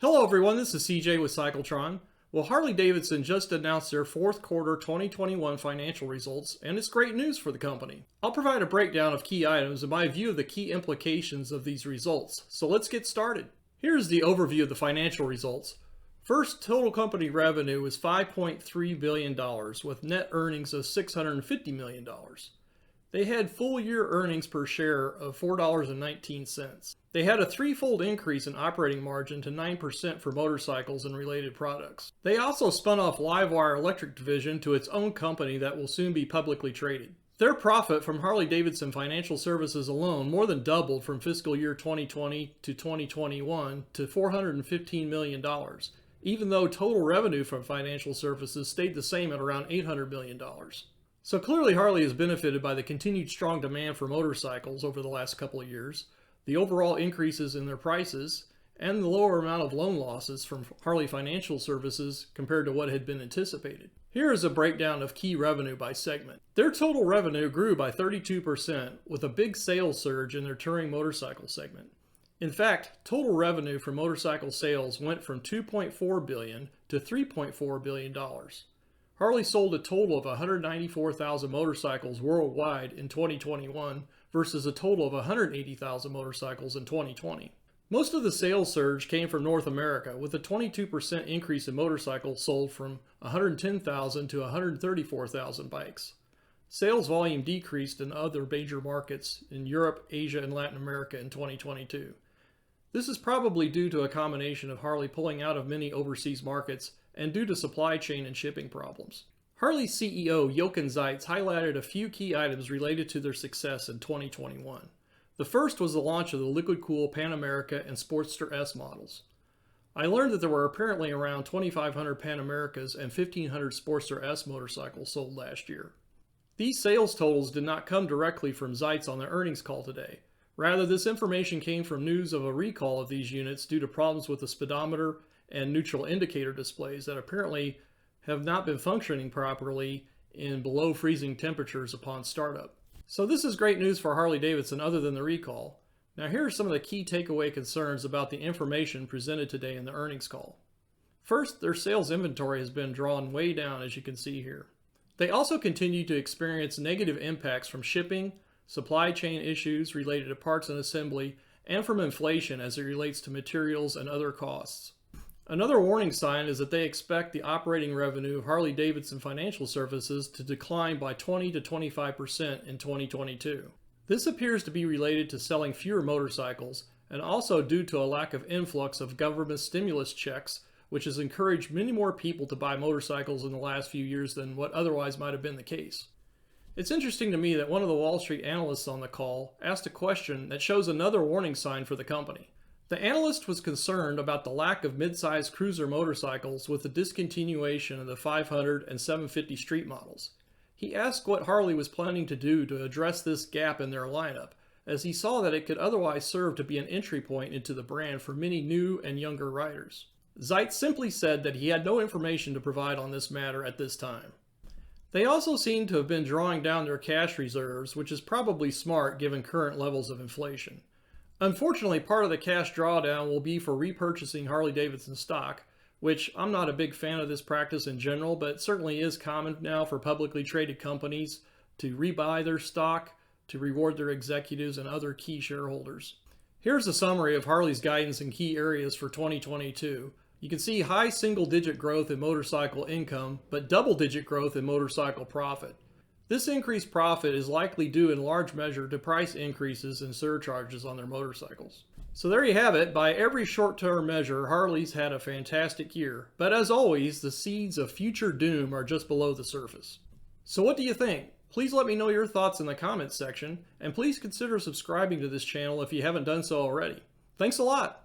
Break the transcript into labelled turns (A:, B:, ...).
A: Hello everyone, this is CJ with Cycletron. Well, Harley Davidson just announced their fourth quarter 2021 financial results, and it's great news for the company. I'll provide a breakdown of key items and my view of the key implications of these results. So let's get started. Here's the overview of the financial results. First, total company revenue was $5.3 billion with net earnings of $650 million. They had full year earnings per share of $4.19. They had a threefold increase in operating margin to 9% for motorcycles and related products. They also spun off LiveWire Electric Division to its own company that will soon be publicly traded. Their profit from Harley Davidson Financial Services alone more than doubled from fiscal year 2020 to 2021 to $415 million, even though total revenue from financial services stayed the same at around $800 million. So clearly Harley has benefited by the continued strong demand for motorcycles over the last couple of years, the overall increases in their prices, and the lower amount of loan losses from Harley Financial Services compared to what had been anticipated. Here is a breakdown of key revenue by segment. Their total revenue grew by 32% with a big sales surge in their touring motorcycle segment. In fact, total revenue from motorcycle sales went from $2.4 billion to $3.4 billion. Harley sold a total of 194,000 motorcycles worldwide in 2021 versus a total of 180,000 motorcycles in 2020. Most of the sales surge came from North America, with a 22% increase in motorcycles sold from 110,000 to 134,000 bikes. Sales volume decreased in other major markets in Europe, Asia, and Latin America in 2022. This is probably due to a combination of Harley pulling out of many overseas markets and due to supply chain and shipping problems. Harley's CEO Jochen Zeitz highlighted a few key items related to their success in 2021. The first was the launch of the Liquid Cool Pan America and Sportster S models. I learned that there were apparently around 2,500 Pan Americas and 1,500 Sportster S motorcycles sold last year. These sales totals did not come directly from Zeitz on their earnings call today. Rather, this information came from news of a recall of these units due to problems with the speedometer and neutral indicator displays that apparently have not been functioning properly in below freezing temperatures upon startup. So this is great news for Harley Davidson other than the recall. Now here are some of the key takeaway concerns about the information presented today in the earnings call. First, their sales inventory has been drawn way down, as you can see here. They also continue to experience negative impacts from shipping, supply chain issues related to parts and assembly, and from inflation as it relates to materials and other costs. Another warning sign is that they expect the operating revenue of Harley Davidson Financial Services to decline by 20 to 25% in 2022. This appears to be related to selling fewer motorcycles and also due to a lack of influx of government stimulus checks, which has encouraged many more people to buy motorcycles in the last few years than what otherwise might have been the case. It's interesting to me that one of the Wall Street analysts on the call asked a question that shows another warning sign for the company. The analyst was concerned about the lack of mid-size cruiser motorcycles with the discontinuation of the 500 and 750 street models. He asked what Harley was planning to do to address this gap in their lineup, as he saw that it could otherwise serve to be an entry point into the brand for many new and younger riders. Zeitz simply said that he had no information to provide on this matter at this time. They also seem to have been drawing down their cash reserves, which is probably smart given current levels of inflation. Unfortunately, part of the cash drawdown will be for repurchasing Harley Davidson stock, which I'm not a big fan of this practice in general, but it certainly is common now for publicly traded companies to rebuy their stock to reward their executives and other key shareholders. Here's a summary of Harley's guidance in key areas for 2022. You can see high single-digit growth in motorcycle income, but double-digit growth in motorcycle profit. This increased profit is likely due in large measure to price increases and surcharges on their motorcycles. So there you have it. By every short-term measure, Harley's had a fantastic year. But as always, the seeds of future doom are just below the surface. So what do you think? Please let me know your thoughts in the comments section, and please consider subscribing to this channel if you haven't done so already. Thanks a lot!